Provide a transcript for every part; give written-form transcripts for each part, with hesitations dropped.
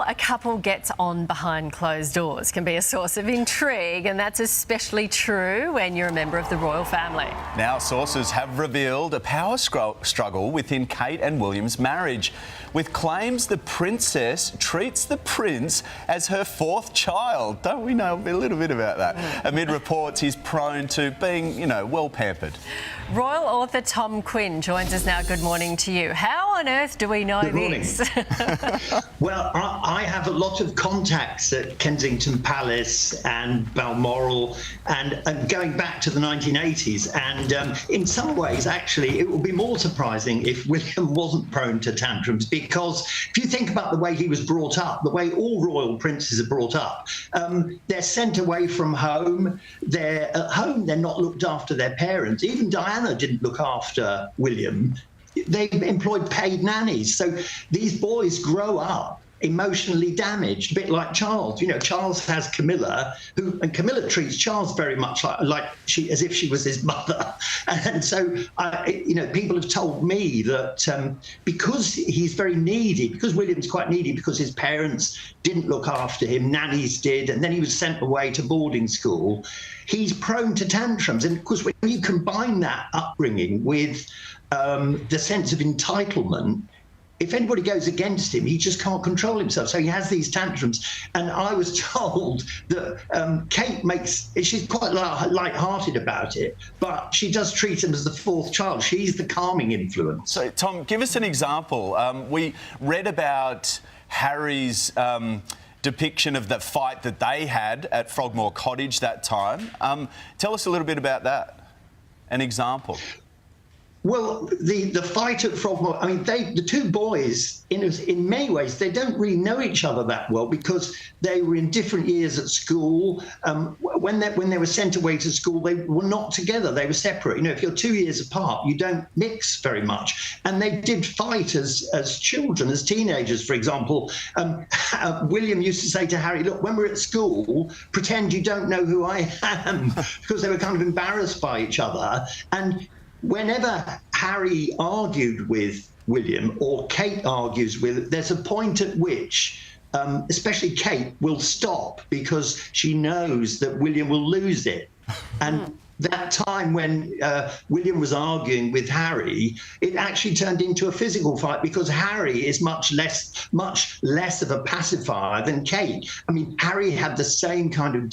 How a couple gets on behind closed doors can be a source of intrigue, and that's especially true when you're a member of the royal family. Now, sources have revealed a power struggle within Kate and William's marriage, with claims the princess treats the prince as her fourth child. Don't we know a little bit about that? Amid reports he's prone to being, well pampered. Royal author Tom Quinn joins us now. Good morning to you. How on earth do we know this? Well, I have a lot of contacts at Kensington Palace and Balmoral and going back to the 1980s. And in some ways, actually, it would be more surprising if William wasn't prone to tantrums, because if you think about the way he was brought up, the way all royal princes are brought up, they're sent away from home. They're at home. They're not looked after their parents. Even Diana didn't look after William. They employed paid nannies. So these boys grow up emotionally damaged, a bit like Charles. Charles has Camilla, and Camilla treats Charles very much as if she was his mother. And so, people have told me that because he's very needy, because William's quite needy, because his parents didn't look after him, nannies did, and then he was sent away to boarding school, he's prone to tantrums. And of course, when you combine that upbringing with the sense of entitlement, if anybody goes against him, he just can't control himself. So he has these tantrums. And I was told that Kate she's quite light-hearted about it, but she does treat him as the fourth child. She's the calming influence. So, Tom, give us an example. We read about Harry's depiction of the fight that they had at Frogmore Cottage that time. Tell us a little bit about that, an example. Well, the fight at Frogmore, the two boys, in many ways, they don't really know each other that well, because they were in different years at school. When they were sent away to school, they were not together. They were separate. If you're 2 years apart, you don't mix very much. And they did fight as children, as teenagers, for example. William used to say to Harry, look, when we're at school, pretend you don't know who I am, because they were kind of embarrassed by each other. And whenever Harry argued with William, or Kate argues with, there's a point at which, especially Kate, will stop because she knows that William will lose it. And that time when William was arguing with Harry, it actually turned into a physical fight, because Harry is much less of a pacifier than Kate. Harry had the same kind of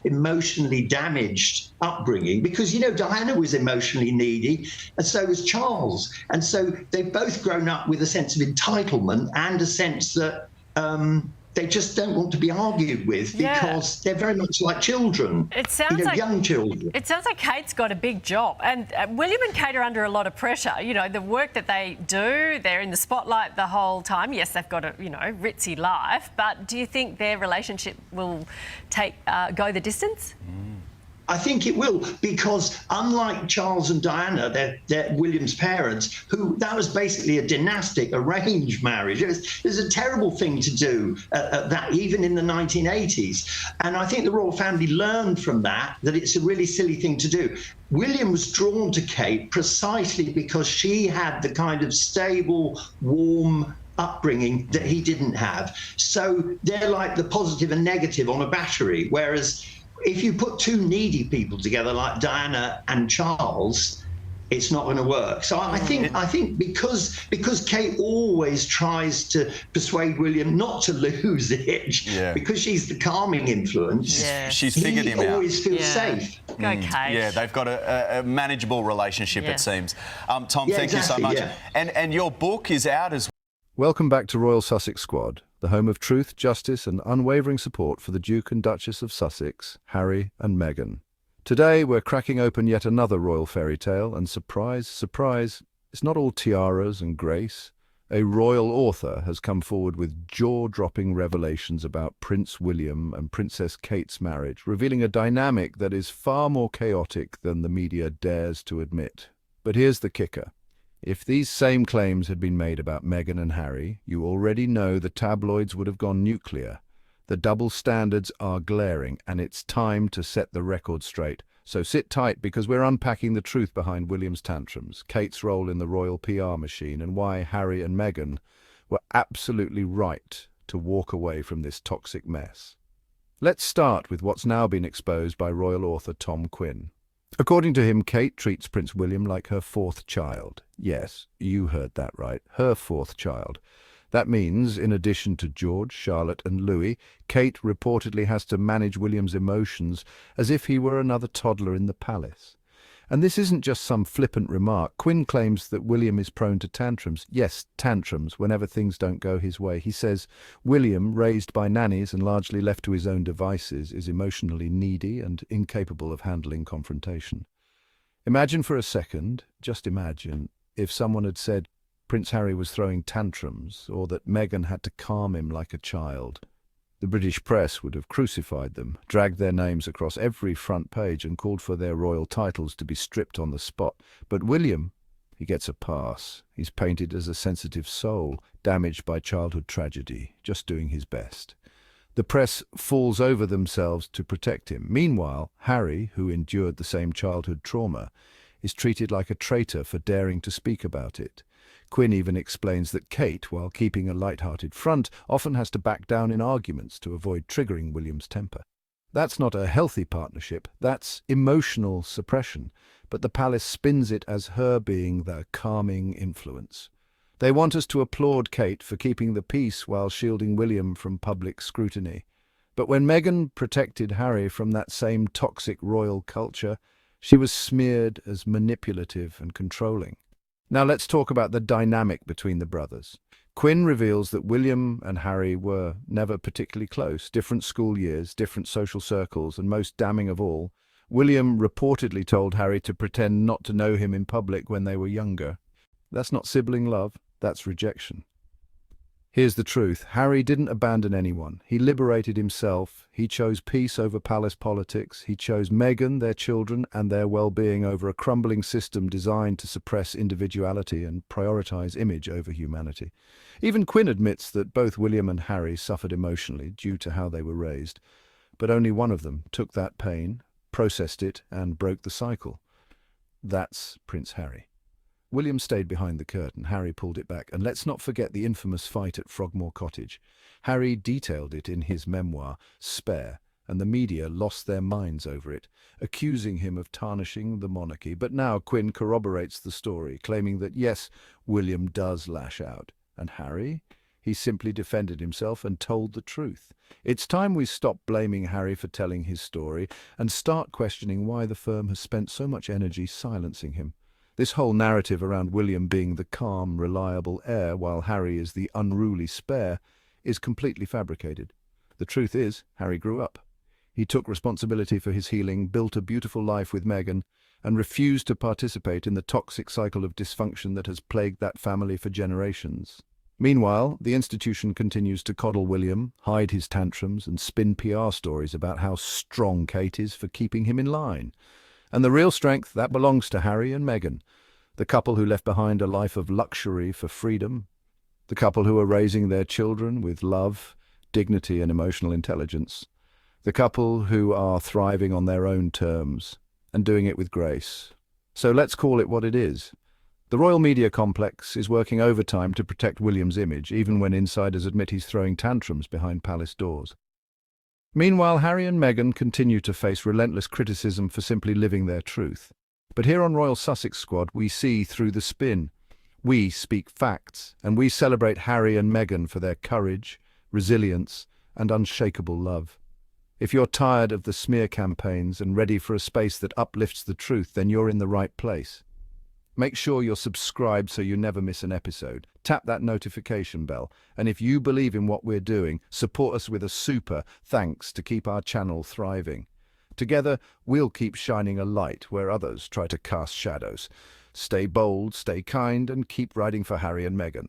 emotionally damaged upbringing, because, Diana was emotionally needy, and so was Charles. And so they've both grown up with a sense of entitlement and a sense that they just don't want to be argued with, because they're very much like children. It sounds like young children. It sounds like Kate's got a big job, and William and Kate are under a lot of pressure. The work that they do, they're in the spotlight the whole time. Yes, they've got a ritzy life, but do you think their relationship will go the distance? I think it will, because unlike Charles and Diana, they're William's parents, that was basically a dynastic, arranged marriage. It was a terrible thing to do that, even in the 1980s. And I think the royal family learned from that it's a really silly thing to do. William was drawn to Kate precisely because she had the kind of stable, warm upbringing that he didn't have. So they're like the positive and negative on a battery, whereas if you put two needy people together like Diana and Charles, it's not going to work. So I think because Kate always tries to persuade William not to lose it, because she's the calming influence, she's figured him out. He always feels safe. Go Kate. Yeah, they've got a manageable relationship, it seems. Tom, thank you so much. And your book is out as well. Welcome back to Royal Sussex Squad, the home of truth, justice and unwavering support for the Duke and Duchess of Sussex, Harry and Meghan. Today we're cracking open yet another royal fairy tale, and surprise, surprise, it's not all tiaras and grace. A royal author has come forward with jaw-dropping revelations about Prince William and Princess Kate's marriage, revealing a dynamic that is far more chaotic than the media dares to admit. But here's the kicker. If these same claims had been made about Meghan and Harry, you already know the tabloids would have gone nuclear. The double standards are glaring, and it's time to set the record straight. So sit tight, because we're unpacking the truth behind William's tantrums, Kate's role in the royal PR machine, and why Harry and Meghan were absolutely right to walk away from this toxic mess. Let's start with what's now been exposed by royal author Tom Quinn. According to him, Kate treats Prince William like her fourth child. Yes, you heard that right, her fourth child. That means, in addition to George, Charlotte and Louis, Kate reportedly has to manage William's emotions as if he were another toddler in the palace. And this isn't just some flippant remark. Quinn claims that William is prone to tantrums. Yes, tantrums, whenever things don't go his way. He says William, raised by nannies and largely left to his own devices, is emotionally needy and incapable of handling confrontation. Imagine for a second, just imagine, if someone had said Prince Harry was throwing tantrums, or that Meghan had to calm him like a child. The British press would have crucified them, dragged their names across every front page and called for their royal titles to be stripped on the spot. But William, he gets a pass. He's painted as a sensitive soul, damaged by childhood tragedy, just doing his best. The press falls over themselves to protect him. Meanwhile, Harry, who endured the same childhood trauma, is treated like a traitor for daring to speak about it. Quinn even explains that Kate, while keeping a light-hearted front, often has to back down in arguments to avoid triggering William's temper. That's not a healthy partnership, that's emotional suppression, but the palace spins it as her being the calming influence. They want us to applaud Kate for keeping the peace while shielding William from public scrutiny. But when Meghan protected Harry from that same toxic royal culture, she was smeared as manipulative and controlling. Now let's talk about the dynamic between the brothers. Quinn reveals that William and Harry were never particularly close, different school years, different social circles, and most damning of all, William reportedly told Harry to pretend not to know him in public when they were younger. That's not sibling love, that's rejection. Here's the truth. Harry didn't abandon anyone. He liberated himself. He chose peace over palace politics. He chose Meghan, their children, and their well-being over a crumbling system designed to suppress individuality and prioritize image over humanity. Even Quinn admits that both William and Harry suffered emotionally due to how they were raised, but only one of them took that pain, processed it, and broke the cycle. That's Prince Harry. William stayed behind the curtain, Harry pulled it back, and let's not forget the infamous fight at Frogmore Cottage. Harry detailed it in his memoir, Spare, and the media lost their minds over it, accusing him of tarnishing the monarchy. But now Quinn corroborates the story, claiming that yes, William does lash out. And Harry? He simply defended himself and told the truth. It's time we stop blaming Harry for telling his story and start questioning why the firm has spent so much energy silencing him. This whole narrative around William being the calm, reliable heir while Harry is the unruly spare is completely fabricated. The truth is, Harry grew up. He took responsibility for his healing, built a beautiful life with Meghan, and refused to participate in the toxic cycle of dysfunction that has plagued that family for generations. Meanwhile, the institution continues to coddle William, hide his tantrums, and spin PR stories about how strong Kate is for keeping him in line. And the real strength, that belongs to Harry and Meghan, the couple who left behind a life of luxury for freedom, the couple who are raising their children with love, dignity and emotional intelligence, the couple who are thriving on their own terms and doing it with grace. So let's call it what it is. The royal media complex is working overtime to protect William's image, even when insiders admit he's throwing tantrums behind palace doors. Meanwhile, Harry and Meghan continue to face relentless criticism for simply living their truth. But here on Royal Sussex Squad, we see through the spin. We speak facts, and we celebrate Harry and Meghan for their courage, resilience, and unshakable love. If you're tired of the smear campaigns and ready for a space that uplifts the truth, then you're in the right place. Make sure you're subscribed so you never miss an episode. Tap that notification bell. And if you believe in what we're doing, support us with a super thanks to keep our channel thriving. Together, we'll keep shining a light where others try to cast shadows. Stay bold, stay kind, and keep riding for Harry and Meghan.